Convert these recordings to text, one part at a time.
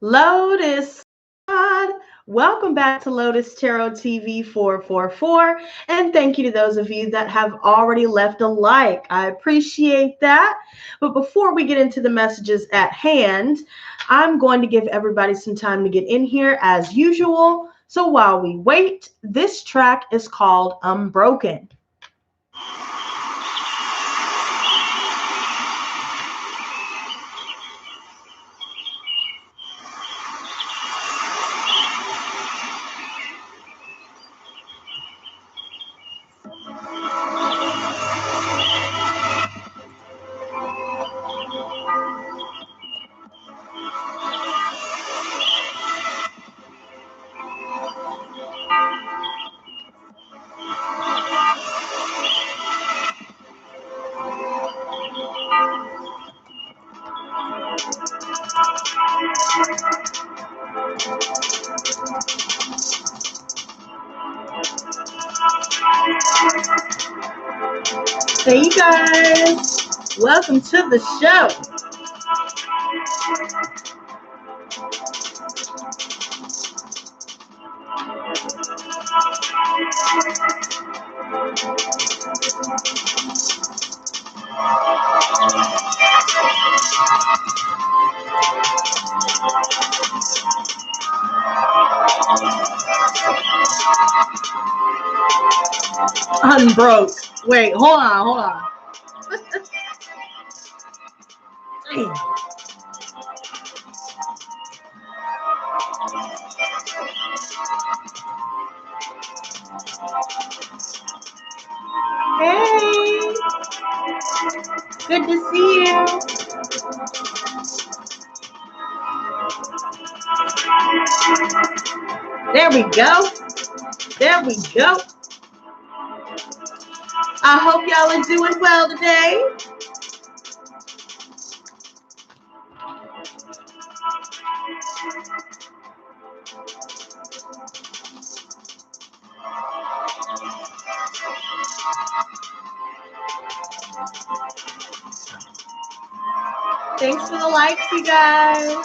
Lotus, welcome back to Lotus Tarot TV 444, and thank you to those of you that have already left a like. I appreciate that. But before we get into the messages at hand, I'm going to give everybody some time to get in here as usual. So while we wait, this track is called Unbroken. Hey, you guys, welcome to the show. Unbroke. Wait, hold on. Hey, good to see you. There we go. I hope y'all are doing well today. Thanks for the likes, you guys.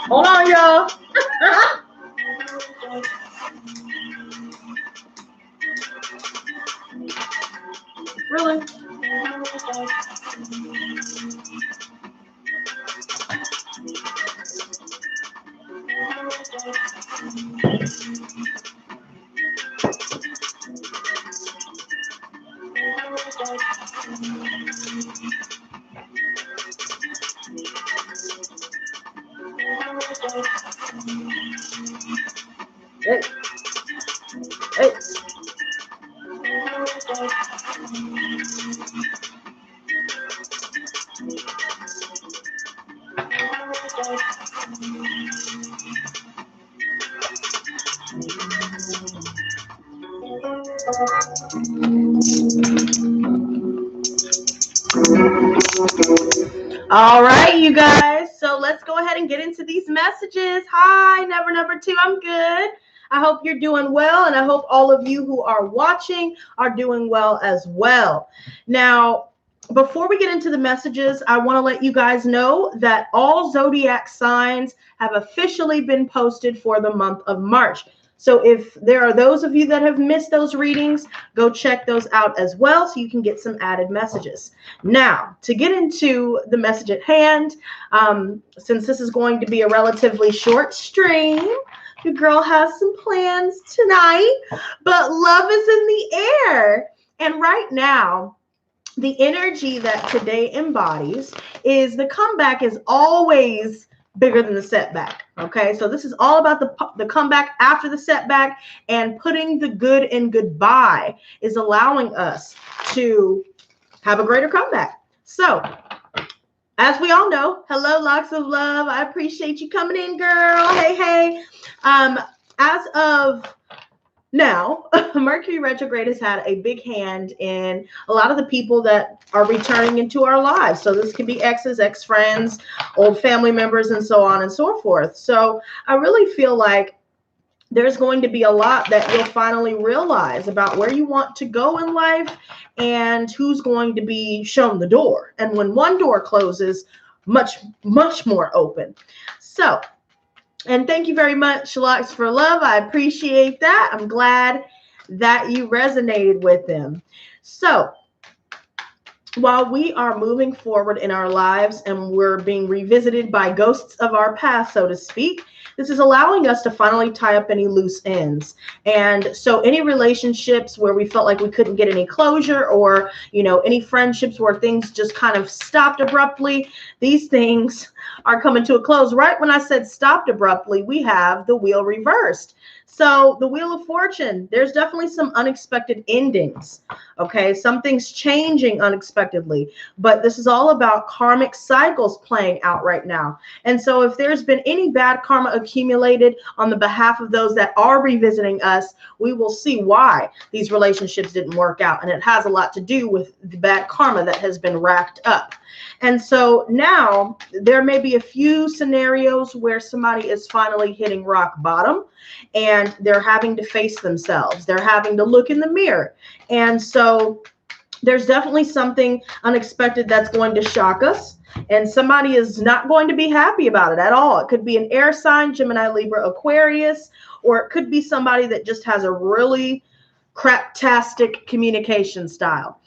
Hold on, y'all. Really? Hey. All right, you guys. So let's go ahead and get into these messages. Hi, Never Number 2. I'm good. I hope you're doing well, and I hope all of you who are watching are doing well as well. Now, before we get into the messages, I want to let you guys know that all zodiac signs have officially been posted for the month of March. So if there are those of you that have missed those readings, go check those out as well so you can get some added messages. Now, to get into the message at hand, since this is going to be a relatively short stream, your girl has some plans tonight, but love is in the air. And right now, the energy that today embodies is the comeback is always bigger than the setback. Okay, so this is all about the comeback after the setback, and putting the good in goodbye is allowing us to have a greater comeback. So as we all know, hello, lots of love. I appreciate you coming in, girl. Hey, hey. As of now, Mercury retrograde has had a big hand in a lot of the people that are returning into our lives. So this could be exes, ex-friends, old family members, and so on and so forth. So I really feel like there's going to be a lot that you'll finally realize about where you want to go in life and who's going to be shown the door. And when one door closes, much more open. So, and thank you very much, Lots for Love. I appreciate that. I'm glad that you resonated with them. So while we are moving forward in our lives and we're being revisited by ghosts of our past, so to speak, this is allowing us to finally tie up any loose ends. And so any relationships where we felt like we couldn't get any closure, or, you know, any friendships where things just kind of stopped abruptly, these things are coming to a close. Right when I said stopped abruptly, we have the wheel reversed. So the Wheel of Fortune, there's definitely some unexpected endings. Okay, something's changing unexpectedly, but this is all about karmic cycles playing out right now. And so if there's been any bad karma accumulated on the behalf of those that are revisiting us, we will see why these relationships didn't work out. And it has a lot to do with the bad karma that has been racked up. And so now there may be a few scenarios where somebody is finally hitting rock bottom and they're having to face themselves. They're having to look in the mirror. And so there's definitely something unexpected that's going to shock us. And somebody is not going to be happy about it at all. It could be an air sign, Gemini, Libra, Aquarius, or it could be somebody that just has a really craptastic communication style.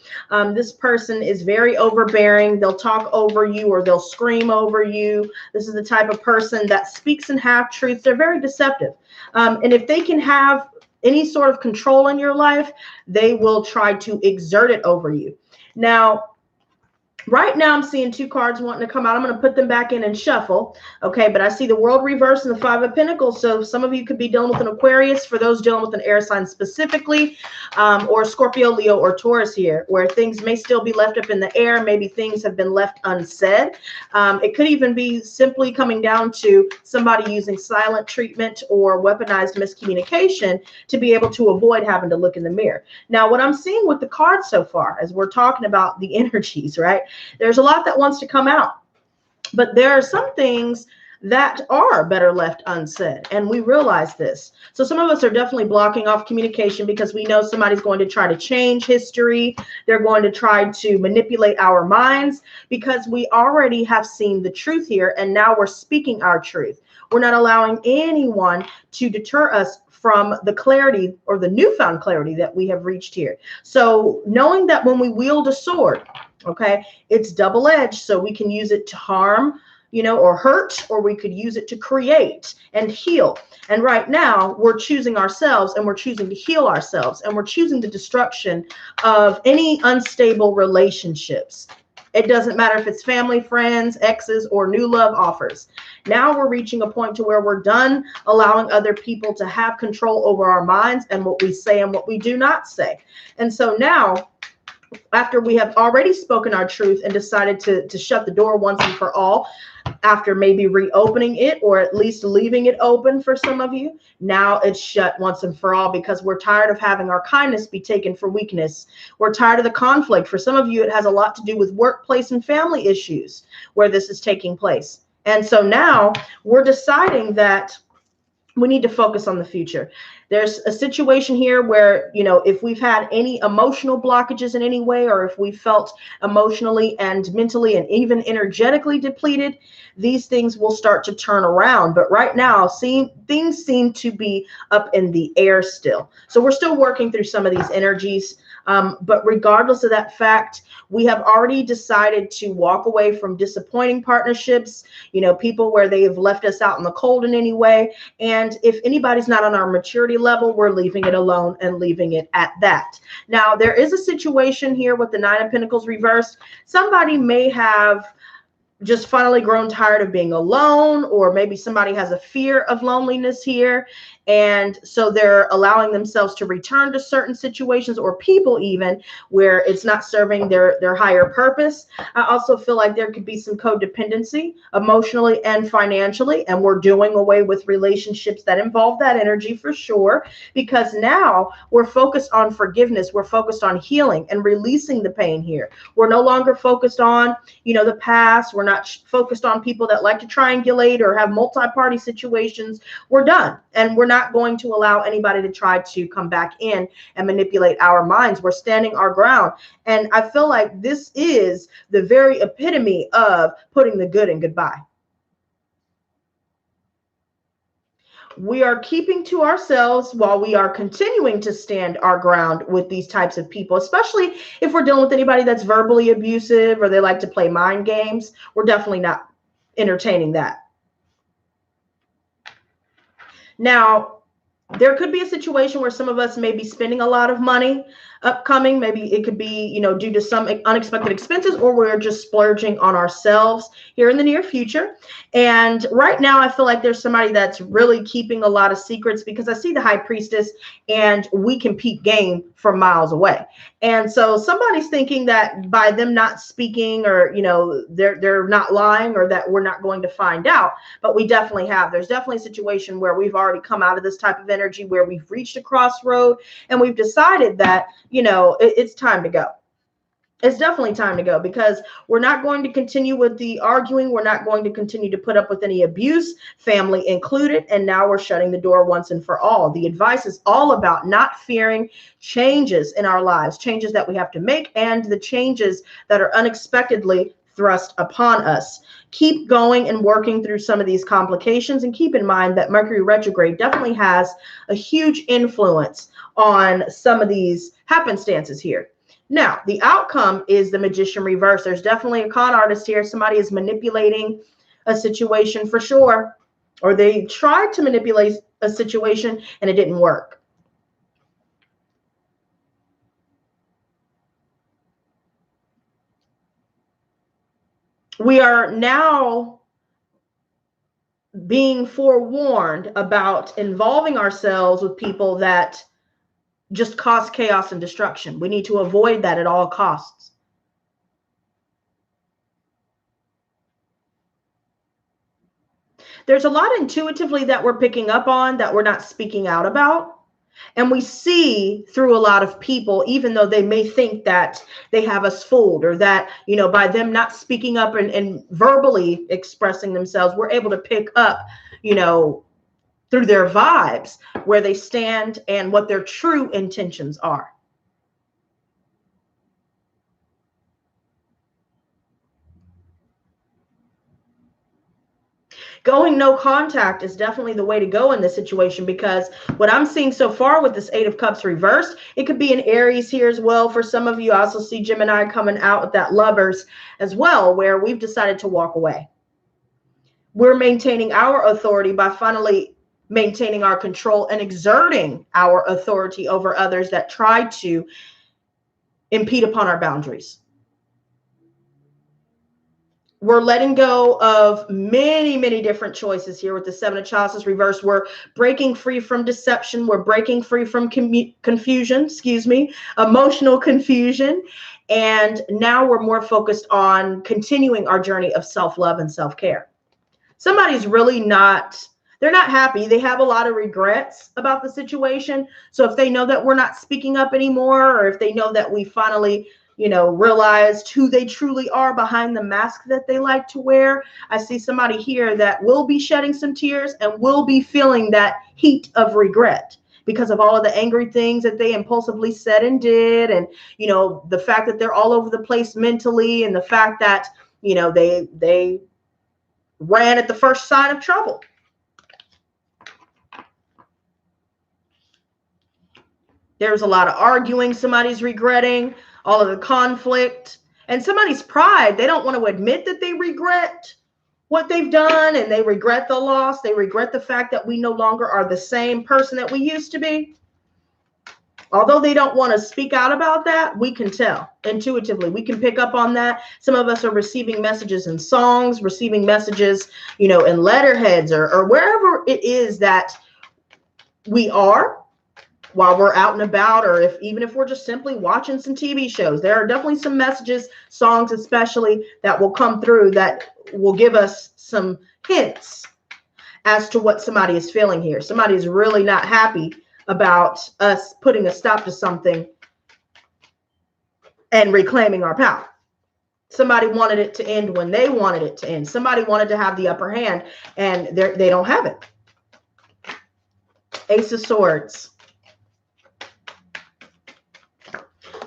This person is very overbearing. They'll talk over you or they'll scream over you. This is the type of person that speaks in half-truths. They're very deceptive. And if they can have any sort of control in your life, they will try to exert it over you. Now, right now, I'm seeing two cards wanting to come out. I'm going to put them back in and shuffle. Okay, but I see the World reverse and the Five of Pentacles. So some of you could be dealing with an Aquarius, for those dealing with an air sign specifically, or Scorpio, Leo, or Taurus here, where things may still be left up in the air. Maybe things have been left unsaid. It could even be simply coming down to somebody using silent treatment or weaponized miscommunication to be able to avoid having to look in the mirror. Now, what I'm seeing with the cards so far, as we're talking about the energies, right? There's a lot that wants to come out, but there are some things that are better left unsaid, and we realize this. So some of us are definitely blocking off communication because we know somebody's going to try to change history. They're going to try to manipulate our minds because we already have seen the truth here, and now we're speaking our truth. We're not allowing anyone to deter us from the clarity or the newfound clarity that we have reached here. So knowing that when we wield a sword, okay, it's double-edged, so we can use it to harm, you know, or hurt, or we could use it to create and heal. And right now we're choosing ourselves, and we're choosing to heal ourselves, and we're choosing the destruction of any unstable relationships. It doesn't matter if it's family, friends, exes, or new love offers. Now we're reaching a point to where we're done allowing other people to have control over our minds and what we say and what we do not say. And so now, after we have already spoken our truth and decided to shut the door once and for all, after maybe reopening it or at least leaving it open for some of you, now it's shut once and for all because we're tired of having our kindness be taken for weakness. We're tired of the conflict. For some of you, it has a lot to do with workplace and family issues where this is taking place. And so now we're deciding that we need to focus on the future. There's a situation here where, if we've had any emotional blockages in any way, or if we felt emotionally and mentally and even energetically depleted, these things will start to turn around. But right now, things seem to be up in the air still. So we're still working through some of these energies. But regardless of that fact, we have already decided to walk away from disappointing partnerships, people where they have left us out in the cold in any way. And if anybody's not on our maturity level, we're leaving it alone and leaving it at that. Now, there is a situation here with the Nine of Pentacles reversed. Somebody may have just finally grown tired of being alone, or maybe somebody has a fear of loneliness here. And so they're allowing themselves to return to certain situations or people even where it's not serving their higher purpose. I also feel like there could be some codependency emotionally and financially, and we're doing away with relationships that involve that energy for sure, because now we're focused on forgiveness. We're focused on healing and releasing the pain here. We're no longer focused on, the past. We're not focused on people that like to triangulate or have multi-party situations. We're done. And we're not going to allow anybody to try to come back in and manipulate our minds. We're standing our ground. And I feel like this is the very epitome of putting the good in goodbye. We are keeping to ourselves while we are continuing to stand our ground with these types of people, especially if we're dealing with anybody that's verbally abusive or they like to play mind games. We're definitely not entertaining that. Now, there could be a situation where some of us may be spending a lot of money upcoming. Maybe it could be, due to some unexpected expenses, or we're just splurging on ourselves here in the near future. And right now, I feel like there's somebody that's really keeping a lot of secrets, because I see the High Priestess and we can peep game from miles away. And so somebody's thinking that by them not speaking, or, they're not lying, or that we're not going to find out. But we definitely have. There's definitely a situation where we've already come out of this type of energy, where we've reached a crossroad and we've decided that, it's time to go. It's definitely time to go, because we're not going to continue with the arguing. We're not going to continue to put up with any abuse, family included. And now we're shutting the door once and for all. The advice is all about not fearing changes in our lives, changes that we have to make, and the changes that are unexpectedly thrust upon us. Keep going and working through some of these complications, and keep in mind that Mercury retrograde definitely has a huge influence on some of these happenstances here. Now, the outcome is the Magician reverse. There's definitely a con artist here. Somebody is manipulating a situation for sure, or they tried to manipulate a situation and it didn't work. We are now being forewarned about involving ourselves with people that just cause chaos and destruction. We need to avoid that at all costs. There's a lot intuitively that we're picking up on that we're not speaking out about. And we see through a lot of people, even though they may think that they have us fooled, or that, by them not speaking up and verbally expressing themselves, we're able to pick up, through their vibes, where they stand and what their true intentions are. Going no contact is definitely the way to go in this situation, because what I'm seeing so far with this Eight of Cups reversed, it could be an Aries here as well. For some of you, I also see Gemini coming out with that Lovers as well, where we've decided to walk away. We're maintaining our authority by finally maintaining our control and exerting our authority over others that try to impede upon our boundaries. We're letting go of many, many different choices here with the Seven of Chalices reversed. We're breaking free from deception. We're breaking free from confusion, emotional confusion. And now we're more focused on continuing our journey of self-love and self-care. Somebody's really they're not happy. They have a lot of regrets about the situation. So if they know that we're not speaking up anymore, or if they know that we finally realized who they truly are behind the mask that they like to wear. I see somebody here that will be shedding some tears and will be feeling that heat of regret because of all of the angry things that they impulsively said and did. And, the fact that they're all over the place mentally, and the fact that, they ran at the first sign of trouble. There's a lot of arguing. Somebody's regretting all of the conflict, and somebody's pride. They don't want to admit that they regret what they've done, and they regret the loss. They regret the fact that we no longer are the same person that we used to be. Although they don't want to speak out about that, we can tell intuitively. We can pick up on that. Some of us are receiving messages in songs, receiving messages, in letterheads or wherever it is that we are while we're out and about, or even if we're just simply watching some TV shows. There are definitely some messages, songs especially, that will come through that will give us some hints as to what somebody is feeling here. Somebody's really not happy about us putting a stop to something and reclaiming our power. Somebody wanted it to end when they wanted it to end. Somebody wanted to have the upper hand, and they don't have it. Ace of Swords.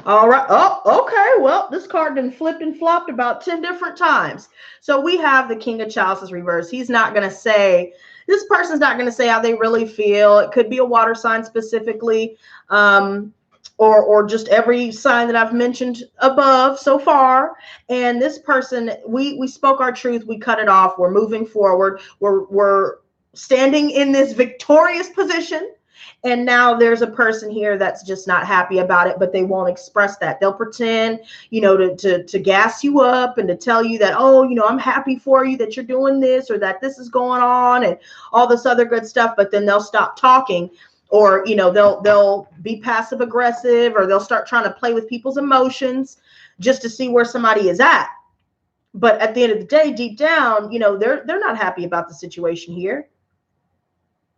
All right. Oh, okay. Well, this card done flipped and flopped about 10 different times. So we have the King of Chalices reverse. He's not going to say, this person's not going to say how they really feel. It could be a water sign specifically, or just every sign that I've mentioned above so far. And this person, we spoke our truth. We cut it off. We're moving forward. We're standing in this victorious position. And now there's a person here that's just not happy about it, but they won't express that. They'll pretend, to gas you up and to tell you that, oh, I'm happy for you that you're doing this, or that this is going on and all this other good stuff. But then they'll stop talking, or, they'll be passive aggressive, or they'll start trying to play with people's emotions just to see where somebody is at. But at the end of the day, deep down, they're not happy about the situation here.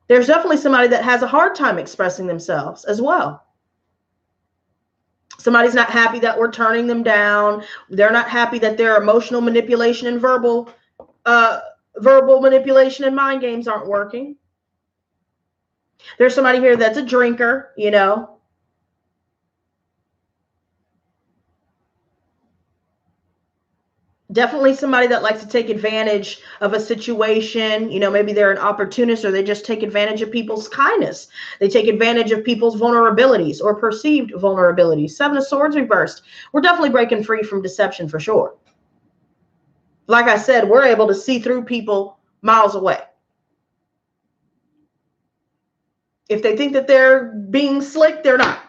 There's definitely somebody that has a hard time expressing themselves as well. Somebody's not happy that we're turning them down. They're not happy that their emotional manipulation and verbal manipulation and mind games aren't working. There's somebody here that's a drinker, Definitely somebody that likes to take advantage of a situation. Maybe they're an opportunist, or they just take advantage of people's kindness. They take advantage of people's vulnerabilities or perceived vulnerabilities. Seven of Swords reversed. We're definitely breaking free from deception for sure. Like I said, we're able to see through people miles away. If they think that they're being slick, they're not.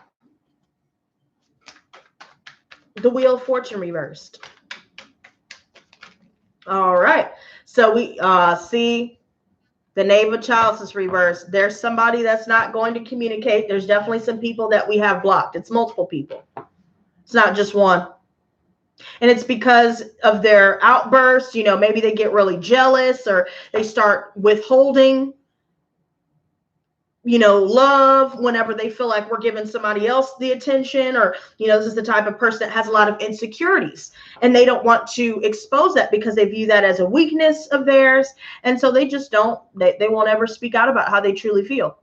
The Wheel of Fortune reversed. All right. So we see the Knave of Chalices reversed. There's somebody that's not going to communicate. There's definitely some people that we have blocked. It's multiple people. It's not just one. And it's because of their outbursts. Maybe they get really jealous, or they start withholding love whenever they feel like we're giving somebody else the attention, or, this is the type of person that has a lot of insecurities, and they don't want to expose that because they view that as a weakness of theirs. And so they just they won't ever speak out about how they truly feel.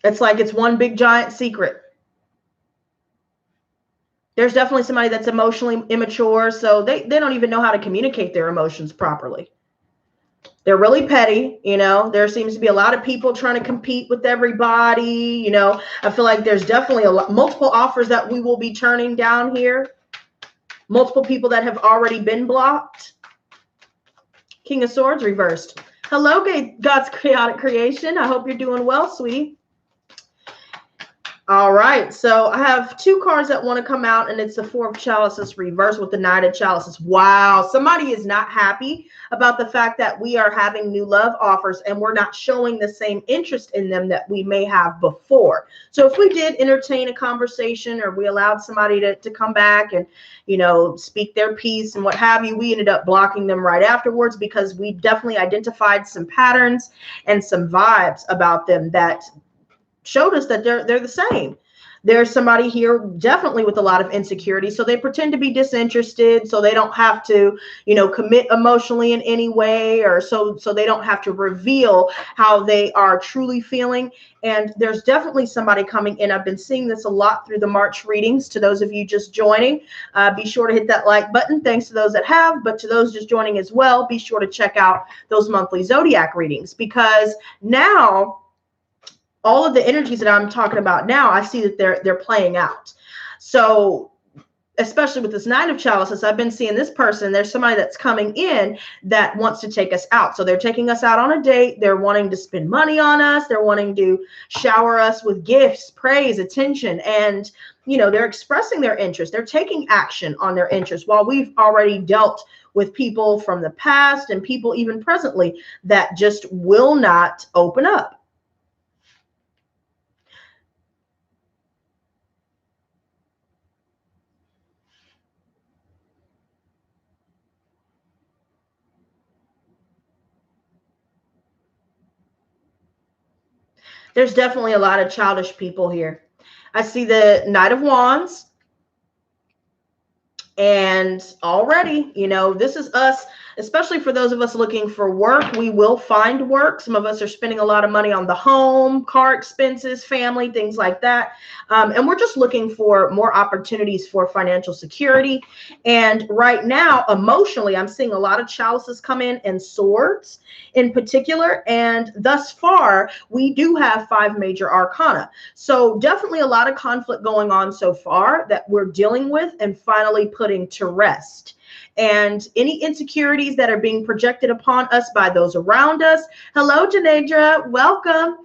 It's like it's one big giant secret. There's definitely somebody that's emotionally immature, so they don't even know how to communicate their emotions properly. They're really petty, there seems to be a lot of people trying to compete with everybody. I feel like there's definitely multiple offers that we will be turning down here. Multiple people that have already been blocked. King of Swords reversed. Hello, God's chaotic creation. I hope you're doing well, sweetie. All right, so I have two cards that want to come out, and it's the Four of Chalices reversed with the Knight of Chalices. Wow, somebody is not happy about the fact that we are having new love offers and we're not showing the same interest in them that we may have before. So if we did entertain a conversation, or we allowed somebody to come back and, speak their piece and what have you, we ended up blocking them right afterwards because we definitely identified some patterns and some vibes about them that showed us that they're the same. There's somebody here definitely with a lot of insecurity. So they pretend to be disinterested so they don't have to, commit emotionally in any way, or so they don't have to reveal how they are truly feeling. And there's definitely somebody coming in. I've been seeing this a lot through the March readings. To those of you just joining, be sure to hit that like button. Thanks to those that have, but to those just joining as well, be sure to check out those monthly zodiac readings, because now all of the energies that I'm talking about now, I see that they're playing out. So especially with this Nine of Chalices, I've been seeing this person. There's somebody that's coming in that wants to take us out. So they're taking us out on a date. They're wanting to spend money on us. They're wanting to shower us with gifts, praise, attention. And, they're expressing their interest. They're taking action on their interest, while we've already dealt with people from the past and people even presently that just will not open up. There's definitely a lot of childish people here. I see the Knight of Wands. And already, this is us, especially for those of us looking for work. We will find work. Some of us are spending a lot of money on the home, car expenses, family, things like that. And we're just looking for more opportunities for financial security. And right now, emotionally, I'm seeing a lot of chalices come in, and swords in particular. And thus far, we do have 5 major arcana. So definitely a lot of conflict going on so far that we're dealing with and finally putting to rest. And any insecurities that are being projected upon us by those around us. Hello, Janedra. Welcome.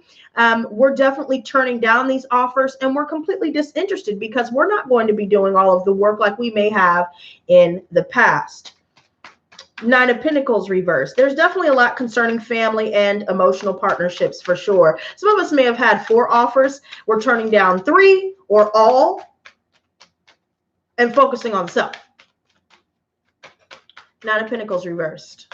We're definitely turning down these offers, and we're completely disinterested because we're not going to be doing all of the work like we may have in the past. Nine of Pentacles reversed. There's definitely a lot concerning family and emotional partnerships for sure. Some of us may have had 4 offers. We're turning down 3 or all and focusing on self. Nine of Pentacles reversed.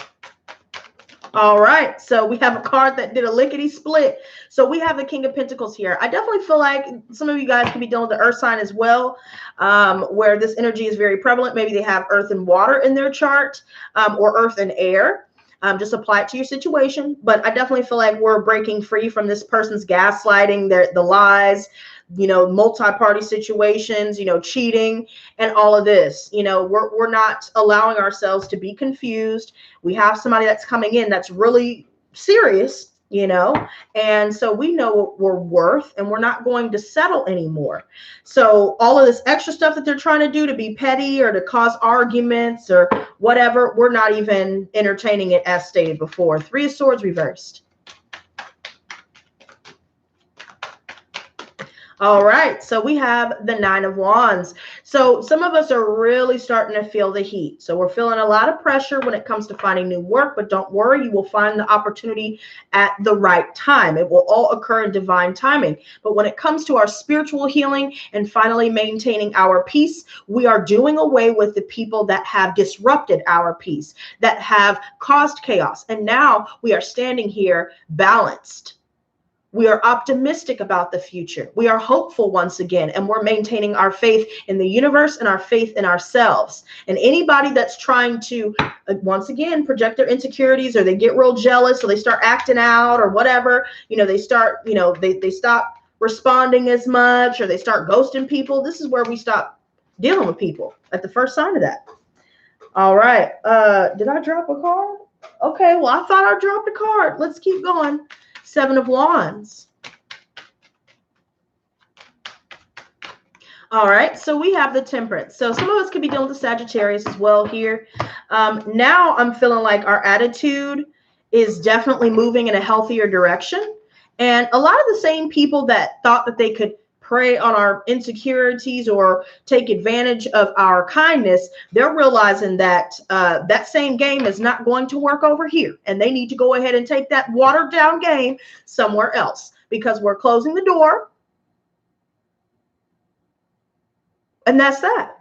All right, so we have a card that did a lickety split. So we have the King of Pentacles here. I definitely feel like some of you guys could be dealing with the earth sign as well, where this energy is very prevalent. Maybe they have earth and water in their chart, or earth and air. Just apply it to your situation. But I definitely feel like we're breaking free from this person's gaslighting, the lies, multi-party situations, cheating and all of this. We're not allowing ourselves to be confused. We have somebody that's coming in that's really serious, and so we know what we're worth, and we're not going to settle anymore. So all of this extra stuff that they're trying to do to be petty or to cause arguments or whatever, we're not even entertaining it, as stated before. 3 of Swords reversed. All right, so we have the Nine of Wands. So some of us are really starting to feel the heat. So we're feeling a lot of pressure when it comes to finding new work, but don't worry, you will find the opportunity at the right time. It will all occur in divine timing. But when it comes to our spiritual healing and finally maintaining our peace, we are doing away with the people that have disrupted our peace, that have caused chaos. And now we are standing here balanced. We are optimistic about the future. We are hopeful once again, and we're maintaining our faith in the universe and our faith in ourselves. And anybody that's trying to, once again, project their insecurities, or they get real jealous, or they start acting out or whatever, they start, they stop responding as much, or they start ghosting people. This is where we stop dealing with people at the first sign of that. All right. Did I drop a card? Okay, well, I thought I dropped a card. Let's keep going. 7 of Wands. All right, so we have the Temperance. So some of us could be dealing with the Sagittarius as well here. Now I'm feeling like our attitude is definitely moving in a healthier direction. And a lot of the same people that thought that they could prey on our insecurities or take advantage of our kindness, they're realizing that that same game is not going to work over here, and they need to go ahead and take that watered down game somewhere else, because we're closing the door, and that's that.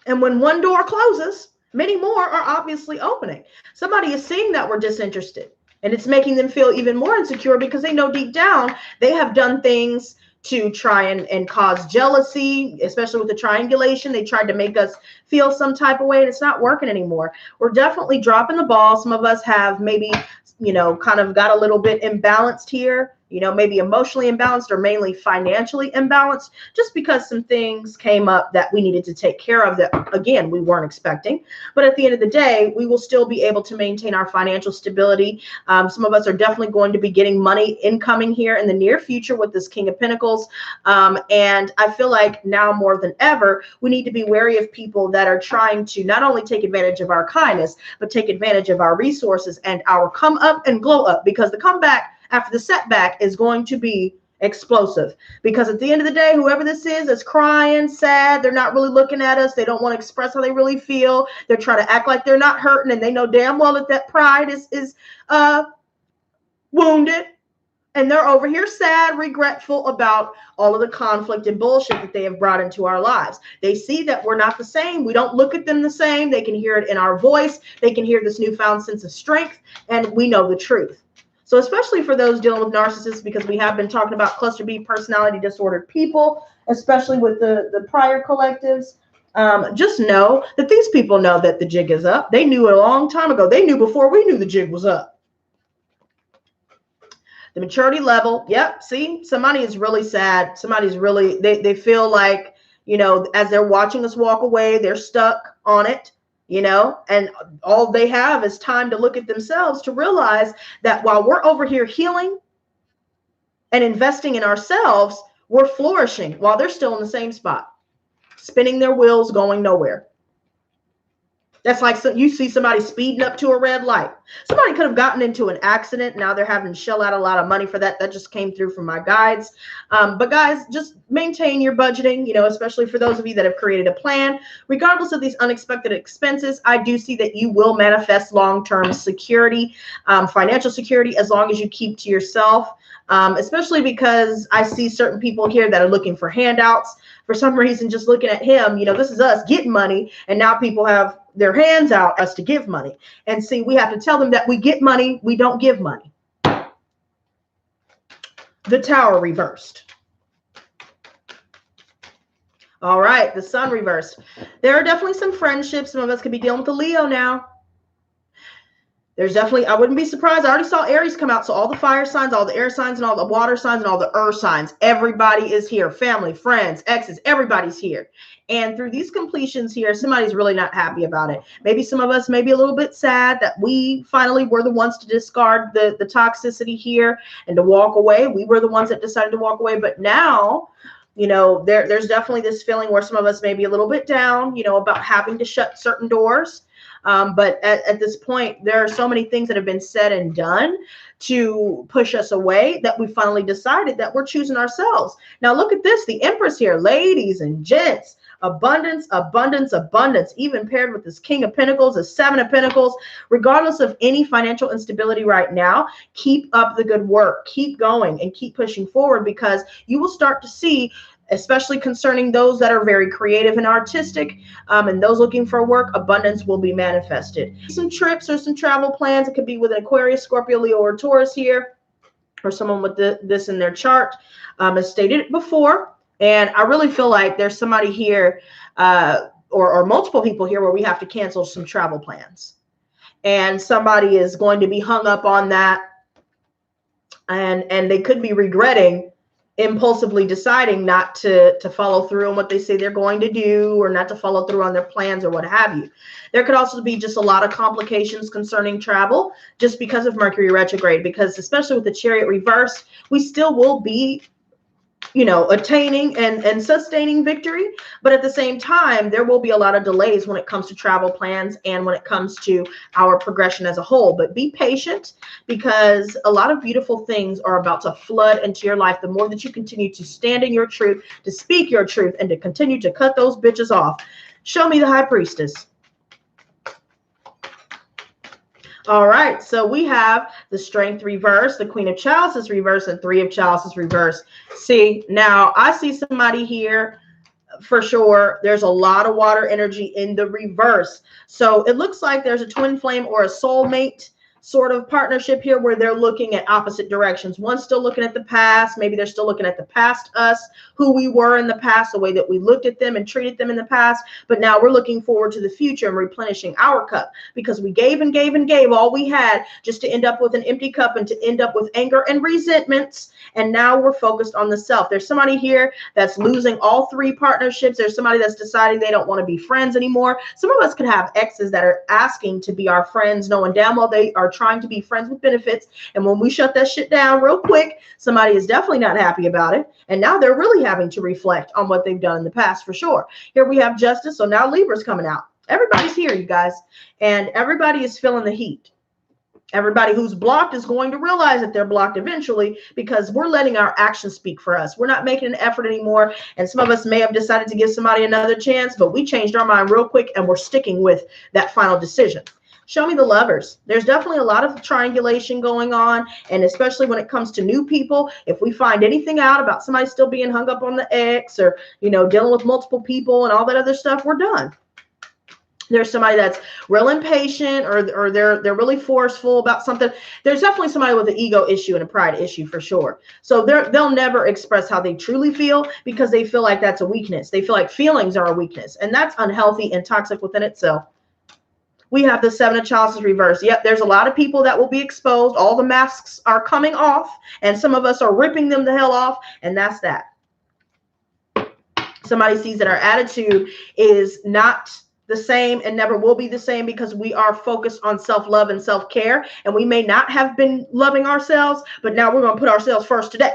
And when one door closes, many more are obviously opening. Somebody is seeing that we're disinterested, and it's making them feel even more insecure because they know deep down they have done things to try and cause jealousy, especially with the triangulation. They tried to make us feel some type of way, and it's not working anymore. We're definitely dropping the ball. Some of us have maybe, you know, kind of got a little bit imbalanced here, you know, maybe emotionally imbalanced or mainly financially imbalanced, just because some things came up that we needed to take care of that, again, we weren't expecting. But at the end of the day, we will still be able to maintain our financial stability. Some of us are definitely going to be getting money incoming here in the near future with this King of Pentacles. And I feel like now more than ever, we need to be wary of people that are trying to not only take advantage of our kindness, but take advantage of our resources and our come up and glow up, because the comeback after the setback is going to be explosive. Because at the end of the day, whoever this is crying, sad, they're not really looking at us, they don't want to express how they really feel, they're trying to act like they're not hurting, and they know damn well that that pride is wounded, and they're over here sad, regretful about all of the conflict and bullshit that they have brought into our lives. They see that we're not the same. We don't look at them the same. They can hear it in our voice. They can hear this newfound sense of strength, and we know the truth. So especially for those dealing with narcissists, because we have been talking about cluster B personality disordered people, especially with the prior collectives, just know that these people know that the jig is up. They knew it a long time ago. They knew before we knew the jig was up. The maturity level, yep, see, somebody is really sad. Somebody's really, they feel like, you know, as they're watching us walk away, they're stuck on it. You know, and all they have is time to look at themselves to realize that while we're over here healing and investing in ourselves, we're flourishing while they're still in the same spot, spinning their wheels, going nowhere. That's like, so you see somebody speeding up to a red light. Somebody could have gotten into an accident. Now they're having to shell out a lot of money for that. That just came through from my guides. But guys, just maintain your budgeting, you know, especially for those of you that have created a plan. Regardless of these unexpected expenses, I do see that you will manifest long-term security, financial security, as long as you keep to yourself. Especially because I see certain people here that are looking for handouts. For some reason, just looking at him, you know, this is us getting money, and now people have their hands out us to give money. And see, we have to tell them that we get money, we don't give money. The Tower reversed. All right, the Sun reversed. There are definitely some friendships. Some of us could be dealing with the Leo now. There's definitely, I wouldn't be surprised. I already saw Aries come out. So all the fire signs, all the air signs, and all the water signs, and all the earth signs, everybody is here. Family, friends, exes, everybody's here. And through these completions here, somebody's really not happy about it. Maybe some of us may be a little bit sad that we finally were the ones to discard the toxicity here and to walk away. We were the ones that decided to walk away. But now, you know, there's definitely this feeling where some of us may be a little bit down, you know, about having to shut certain doors. But at this point, there are so many things that have been said and done to push us away that we finally decided that we're choosing ourselves. Now, look at this, the Empress here, ladies and gents, abundance, abundance, abundance, even paired with this King of Pentacles, the Seven of Pentacles. Regardless of any financial instability right now, keep up the good work, keep going and keep pushing forward, because you will start to see, especially concerning those that are very creative and artistic, and those looking for work, abundance will be manifested. Some trips or some travel plans. It could be with an Aquarius, Scorpio, Leo, or Taurus here, or someone with this in their chart. As stated before, and I really feel like there's somebody here, or multiple people here, where we have to cancel some travel plans, and somebody is going to be hung up on that, and they could be regretting impulsively deciding not to follow through on what they say they're going to do, or not to follow through on their plans, or what have you. There could also be just a lot of complications concerning travel just because of Mercury retrograde, because especially with the Chariot reverse, we still will be, you know, attaining and sustaining victory. But at the same time, there will be a lot of delays when it comes to travel plans and when it comes to our progression as a whole. But be patient, because a lot of beautiful things are about to flood into your life. The more that you continue to stand in your truth, to speak your truth, and to continue to cut those bitches off. Show me the High Priestess. All right, so we have the Strength reverse, the Queen of Chalices reverse, and Three of Chalices reverse. See, now I see somebody here for sure. There's a lot of water energy in the reverse. So it looks like there's a twin flame or a soulmate, sort of partnership here where they're looking at opposite directions. One's still looking at the past. Maybe they're still looking at the past us, who we were in the past, the way that we looked at them and treated them in the past. But now we're looking forward to the future and replenishing our cup, because we gave and gave and gave all we had just to end up with an empty cup and to end up with anger and resentments. And now we're focused on the self. There's somebody here that's losing all three partnerships. There's somebody that's deciding they don't want to be friends anymore. Some of us could have exes that are asking to be our friends, knowing damn well they are trying to be friends with benefits. And when we shut that shit down real quick, somebody is definitely not happy about it. And now they're really having to reflect on what they've done in the past, for sure. Here we have Justice. So now Libra's coming out. Everybody's here, you guys. And everybody is feeling the heat. Everybody who's blocked is going to realize that they're blocked eventually, because we're letting our actions speak for us. We're not making an effort anymore. And some of us may have decided to give somebody another chance, but we changed our mind real quick and we're sticking with that final decision. Show me the Lovers. There's definitely a lot of triangulation going on. And especially when it comes to new people, if we find anything out about somebody still being hung up on the ex, or, you know, dealing with multiple people and all that other stuff, we're done. There's somebody that's real impatient, or they're really forceful about something. There's definitely somebody with an ego issue and a pride issue, for sure. So they'll never express how they truly feel, because they feel like that's a weakness. They feel like feelings are a weakness, and that's unhealthy and toxic within itself. We have the Seven of Chalices reversed. Yep, there's a lot of people that will be exposed. All the masks are coming off, and some of us are ripping them the hell off, and that's that. Somebody sees that our attitude is not the same and never will be the same, because we are focused on self-love and self-care, and we may not have been loving ourselves, but now we're going to put ourselves first today.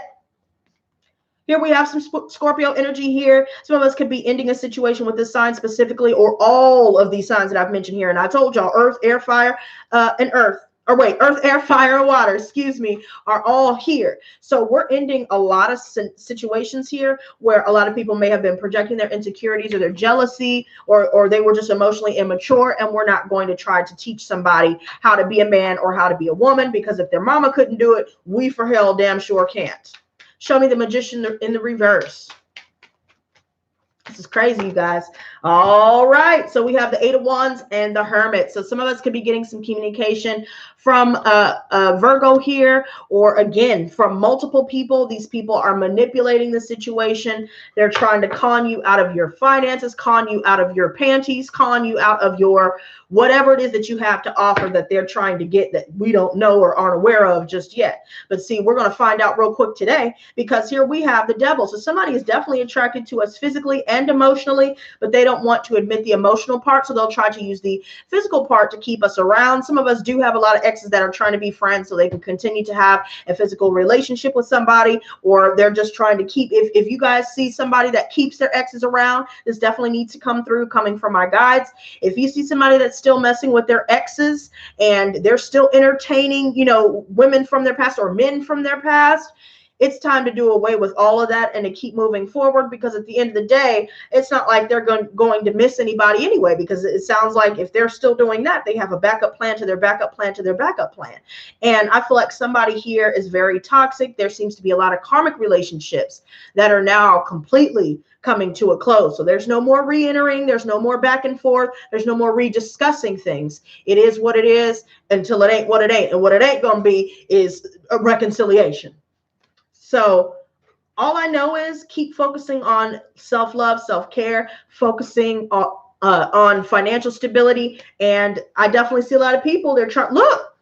Here we have some Scorpio energy here. Some of us could be ending a situation with this sign specifically, or all of these signs that I've mentioned here. And I told y'all earth, air, fire, and earth. Or wait, earth, air, fire, and water, excuse me, are all here. So we're ending a lot of situations here where a lot of people may have been projecting their insecurities or their jealousy, or they were just emotionally immature, and we're not going to try to teach somebody how to be a man or how to be a woman, because if their mama couldn't do it, we for hell damn sure can't. Show me the Magician in the reverse. This is crazy, you guys. All right. So we have the Eight of Wands and the Hermit. So some of us could be getting some communication from Virgo here, or again, from multiple people. These people are manipulating the situation. They're trying to con you out of your finances, con you out of your panties, con you out of your whatever it is that you have to offer that they're trying to get, that we don't know or aren't aware of just yet. But see, we're going to find out real quick today, because here we have the Devil. So somebody is definitely attracted to us physically and emotionally, but they don't want to admit the emotional part. So they'll try to use the physical part to keep us around. Some of us do have a lot of exes that are trying to be friends so they can continue to have a physical relationship with somebody, or they're just trying to keep, if you guys see somebody that keeps their exes around, this definitely needs to come through, coming from my guides. If you see somebody that's still messing with their exes and they're still entertaining, you know, women from their past or men from their past, it's time to do away with all of that and to keep moving forward, because at the end of the day, it's not like they're going to miss anybody anyway, because it sounds like if they're still doing that, they have a backup plan to their backup plan to their backup plan. And I feel like somebody here is very toxic. There seems to be a lot of karmic relationships that are now completely coming to a close. So there's no more re-entering. There's no more back and forth. There's no more rediscussing things. It is what it is until it ain't what it ain't. And what it ain't going to be is a reconciliation. So all I know is keep focusing on self-love, self-care, focusing on financial stability. And I definitely see a lot of people, they're trying, look,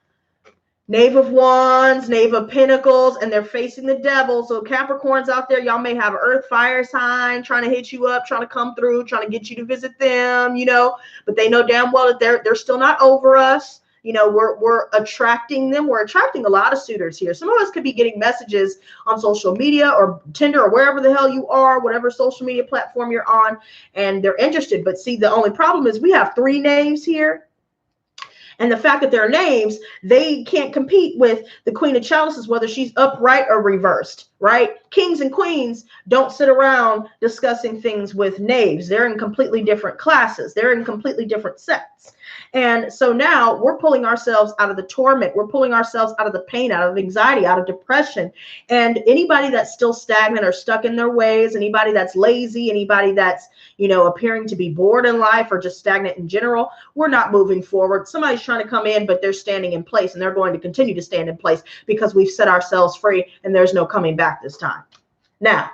Knave of Wands, Knave of Pentacles, and they're facing the Devil. So Capricorns out there, y'all may have an earth fire sign trying to hit you up, trying to come through, trying to get you to visit them, you know, but they know damn well that they're still not over us. You know, we're attracting them. We're attracting a lot of suitors here. Some of us could be getting messages on social media or Tinder or wherever the hell you are, whatever social media platform you're on, and they're interested. But see, the only problem is we have 3 names here. And the fact that they're names, they can't compete with the Queen of Chalices, whether she's upright or reversed, right? Kings and queens don't sit around discussing things with knaves. They're in completely different classes. They're in completely different sets. And so now we're pulling ourselves out of the torment. We're pulling ourselves out of the pain, out of anxiety, out of depression. And anybody that's still stagnant or stuck in their ways, anybody that's lazy, anybody that's, you know, appearing to be bored in life or just stagnant in general, we're not moving forward. Somebody's trying to come in, but they're standing in place, and they're going to continue to stand in place because we've set ourselves free and there's no coming back this time. Now,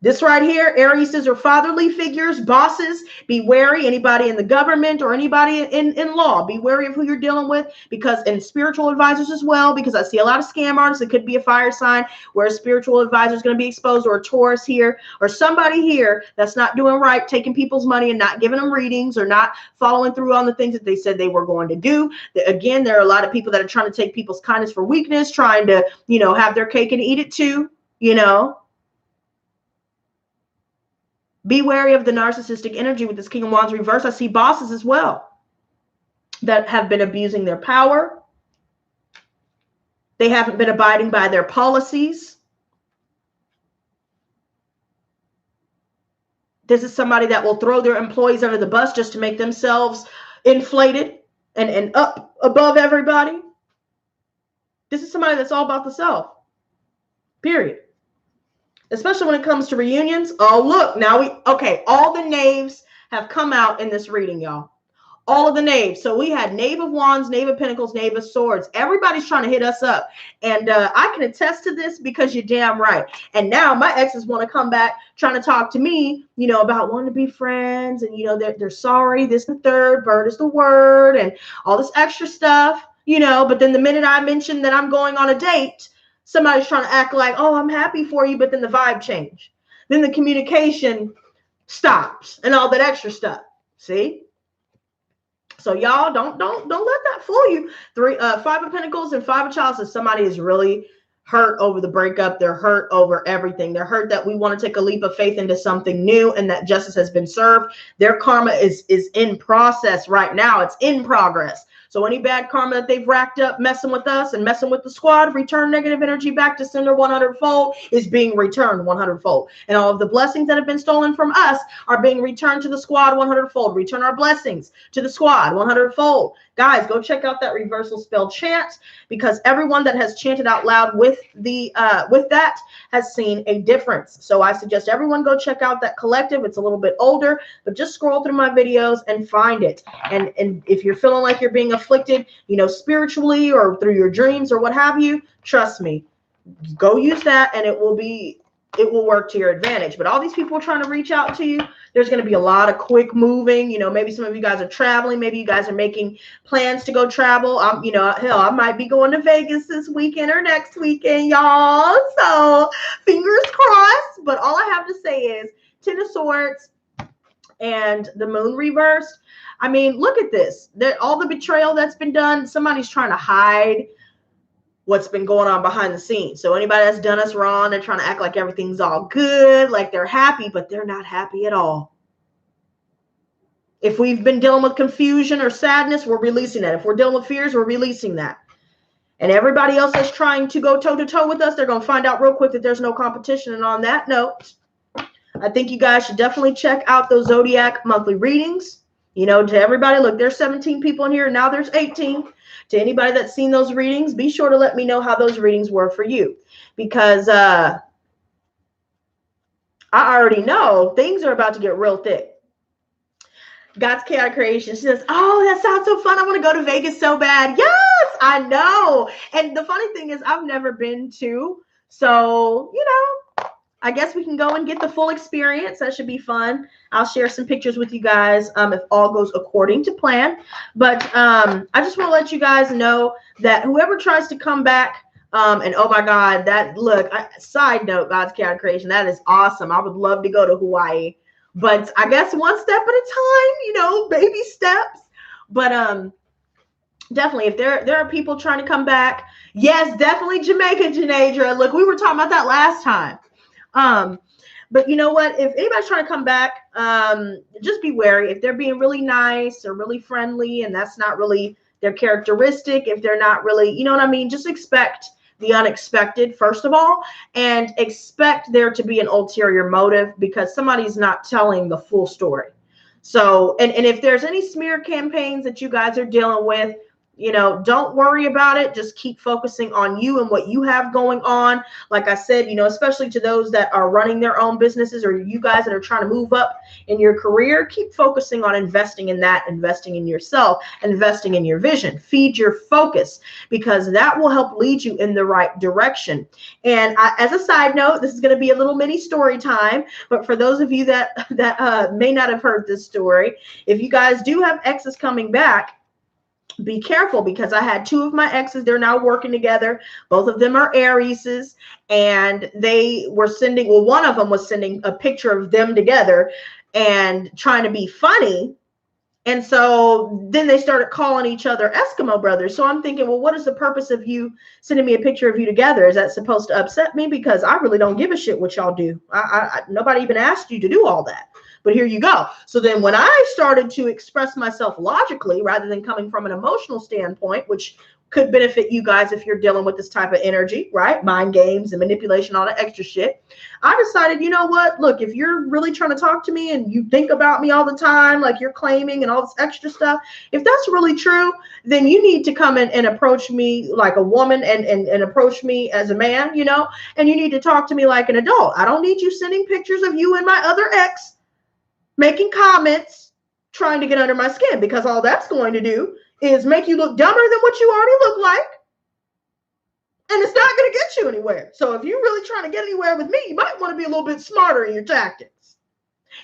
this right here, Aries are fatherly figures, bosses. Be wary. Anybody in the government or anybody in law, be wary of who you're dealing with, because, and spiritual advisors as well, because I see a lot of scam artists. It could be a fire sign where a spiritual advisor is going to be exposed, or a Taurus here, or somebody here that's not doing right, taking people's money and not giving them readings, or not following through on the things that they said they were going to do. Again, there are a lot of people that are trying to take people's kindness for weakness, trying to, you know, have their cake and eat it too, you know. Be wary of the narcissistic energy with this King of Wands reverse. I see bosses as well that have been abusing their power. They haven't been abiding by their policies. This is somebody that will throw their employees under the bus just to make themselves inflated and up above everybody. This is somebody that's all about the self, period. Especially when it comes to reunions. Oh, look, now okay, all the knaves have come out in this reading, y'all. All of the knaves. So we had Knave of Wands, Knave of Pentacles, Knave of Swords. Everybody's trying to hit us up. And I can attest to this, because you're damn right. And now my exes want to come back trying to talk to me, you know, about wanting to be friends. And, you know, they're sorry, this and the third, bird is the word, and all this extra stuff, you know. But then the minute I mention that I'm going on a date, somebody's trying to act like, oh, I'm happy for you, but then the vibe change. Then the communication stops and all that extra stuff. See? So y'all don't let that fool you. Five of Pentacles and Five of Chalices. Somebody is really hurt over the breakup. They're hurt over everything. They're hurt that we want to take a leap of faith into something new and that justice has been served. Their karma is in process right now. It's in progress. So any bad karma that they've racked up messing with us and messing with the squad, return negative energy back to sender 100-fold, is being returned 100-fold. And all of the blessings that have been stolen from us are being returned to the squad 100-fold. Return our blessings to the squad 100-fold. Guys, go check out that reversal spell chant, because everyone that has chanted out loud with that has seen a difference. So I suggest everyone go check out that collective. It's a little bit older, but just scroll through my videos and find it. And if you're feeling like you're being afflicted, you know, spiritually or through your dreams or what have you, trust me, go use that and it will work to your advantage. But all these people trying to reach out to you, there's going to be a lot of quick moving. You know, maybe some of you guys are traveling. Maybe you guys are making plans to go travel. You know, hell, I might be going to Vegas this weekend or next weekend, y'all. So fingers crossed. But all I have to say is Ten of Swords and the Moon reversed. I mean, look at this. All the betrayal that's been done. Somebody's trying to hide what's been going on behind the scenes. So anybody that's done us wrong, they're trying to act like everything's all good, like they're happy, but they're not happy at all. If we've been dealing with confusion or sadness, we're releasing that. If we're dealing with fears, we're releasing that. And everybody else that's trying to go toe-to-toe with us, they're going to find out real quick that there's no competition. And on that note, I think you guys should definitely check out those Zodiac monthly readings. You know, to everybody, look, there's 17 people in here, and now there's 18. To anybody that's seen those readings, be sure to let me know how those readings were for you, because I already know things are about to get real thick. God's Chaotic Creation, she says, oh, that sounds so fun. I want to go to Vegas so bad. Yes, I know. And the funny thing is I've never been to. So, you know, I guess we can go and get the full experience. That should be fun. I'll share some pictures with you guys if all goes according to plan. But I just want to let you guys know that whoever tries to come back, and oh my God, that look, side note, God's Chaotic Creation, that is awesome. I would love to go to Hawaii. But I guess one step at a time, you know, baby steps. But definitely, if there are people trying to come back, yes, definitely Jamaica, Janadra. Look, we were talking about that last time. But you know what? If anybody's trying to come back, just be wary. If they're being really nice or really friendly, and that's not really their characteristic, if they're not really, you know what I mean? Just expect the unexpected, first of all, and expect there to be an ulterior motive, because somebody's not telling the full story. So, and if there's any smear campaigns that you guys are dealing with, you know, don't worry about it. Just keep focusing on you and what you have going on. Like I said, you know, especially to those that are running their own businesses, or you guys that are trying to move up in your career, keep focusing on investing in that, investing in yourself, investing in your vision. Feed your focus, because that will help lead you in the right direction. And as a side note, this is going to be a little mini story time, but for those of you that may not have heard this story, if you guys do have exes coming back, be careful, because I had two of my exes. They're now working together. Both of them are Arieses, and they were sending, well, one of them was sending a picture of them together and trying to be funny. And so then they started calling each other Eskimo brothers. So I'm thinking, well, what is the purpose of you sending me a picture of you together? Is that supposed to upset me? Because I really don't give a shit what y'all do. Nobody even asked you to do all that. But here you go. So then when I started to express myself logically rather than coming from an emotional standpoint, which could benefit you guys if you're dealing with this type of energy, right? Mind games and manipulation, all that extra shit. I decided, you know what? Look, if you're really trying to talk to me and you think about me all the time, like you're claiming and all this extra stuff, if that's really true, then you need to come in and approach me like a woman and approach me as a man, you know, and you need to talk to me like an adult. I don't need you sending pictures of you and my other ex making comments, trying to get under my skin, because all that's going to do is make you look dumber than what you already look like. And it's not going to get you anywhere. So if you're really trying to get anywhere with me, you might want to be a little bit smarter in your tactics.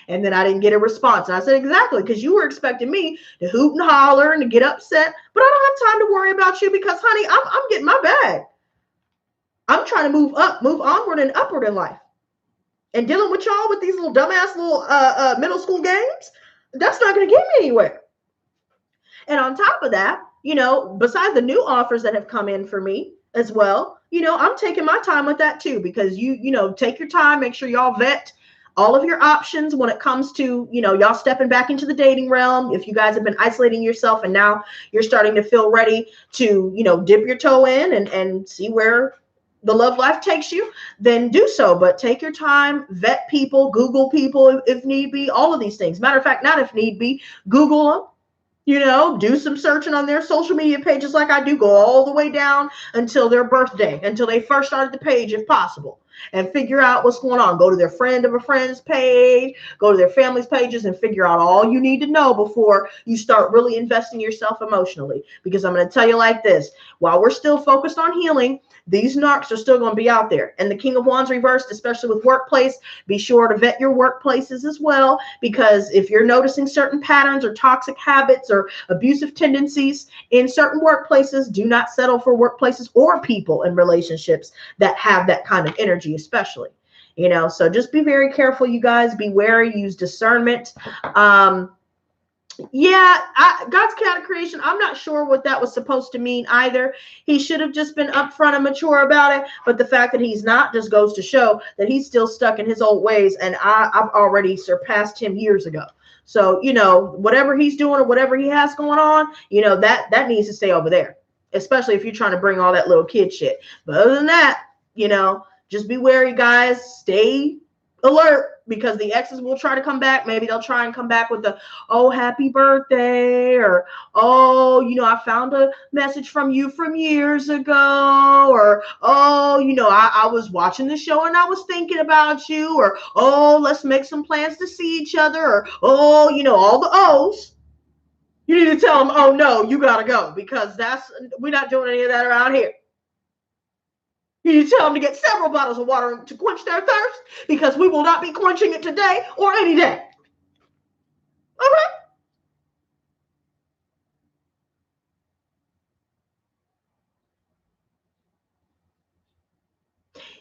And then I didn't get a response. And I said, exactly, because you were expecting me to hoot and holler and to get upset. But I don't have time to worry about you, because, honey, I'm getting my bag. I'm trying to move onward and upward in life. And dealing with y'all with these little dumbass little middle school games, that's not going to get me anywhere. And on top of that, you know, besides the new offers that have come in for me as well, you know, I'm taking my time with that too, because you know, take your time, make sure y'all vet all of your options when it comes to, you know, y'all stepping back into the dating realm. If you guys have been isolating yourself and now you're starting to feel ready to, you know, dip your toe in and see where the love life takes you, then do so. But take your time, vet people, Google people if need be, all of these things. Matter of fact, not if need be, Google them. You know, do some searching on their social media pages like I do. Go all the way down until their birthday, until they first started the page if possible, and figure out what's going on. Go to their friend of a friend's page, go to their family's pages, and figure out all you need to know before you start really investing yourself emotionally. Because I'm going to tell you like this, while we're still focused on healing, these narcs are still going to be out there. And the King of Wands reversed, especially with workplace, be sure to vet your workplaces as well, because if you're noticing certain patterns or toxic habits or abusive tendencies in certain workplaces, do not settle for workplaces or people in relationships that have that kind of energy, especially, you know. So just be very careful, you guys. Be wary, use discernment. Yeah, God's chaotic creation, I'm not sure what that was supposed to mean either. He should have just been upfront and mature about it. But the fact that he's not just goes to show that he's still stuck in his old ways. And I've already surpassed him years ago. So, you know, whatever he's doing or whatever he has going on, you know, that needs to stay over there, especially if you're trying to bring all that little kid shit. But other than that, you know, just be wary, guys. Stay alert, because the exes will try to come back. Maybe they'll try and come back with the, oh, happy birthday, or, oh, you know, I found a message from you from years ago, or, oh, you know, I was watching the show and I was thinking about you, or, oh, let's make some plans to see each other, or, oh, you know, all the O's. You need to tell them, oh, no, you got to go, because we're not doing any of that around here. You need to tell them to get several bottles of water to quench their thirst, because we will not be quenching it today or any day. Okay?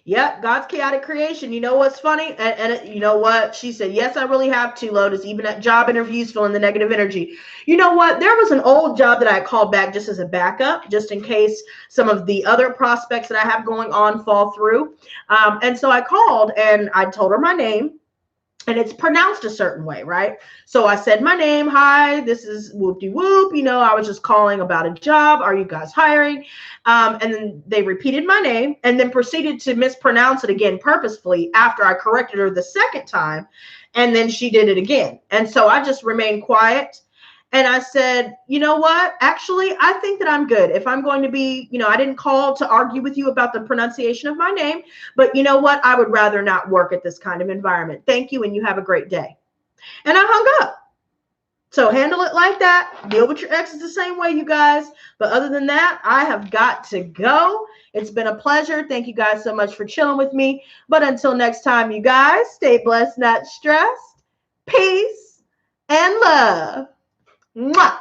Yep, God's chaotic creation. You know what's funny? And you know what? She said, yes, I really have to, Lotus, even at job interviews, feeling the negative energy. You know what? There was an old job that I called back just as a backup, just in case some of the other prospects that I have going on fall through. And so I called and I told her my name. and it's pronounced a certain way, right? So I said my name, hi, this is whoop-de-whoop, I was just calling about a job. Are you guys hiring? And then they repeated my name and then proceeded to mispronounce it again purposefully after I corrected her the second time. And then she did it again. And so I just remained quiet. And I said, you know what? Actually, I think that I'm good. If I'm going to be, I didn't call to argue with you about the pronunciation of my name, but you know what? I would rather not work at this kind of environment. Thank you, and you have a great day. And I hung up. So handle it like that. Deal with your exes the same way, you guys. But other than that, I have got to go. It's been a pleasure. Thank you guys so much for chilling with me. But until next time, you guys, stay blessed, not stressed. Peace and love. Mwah.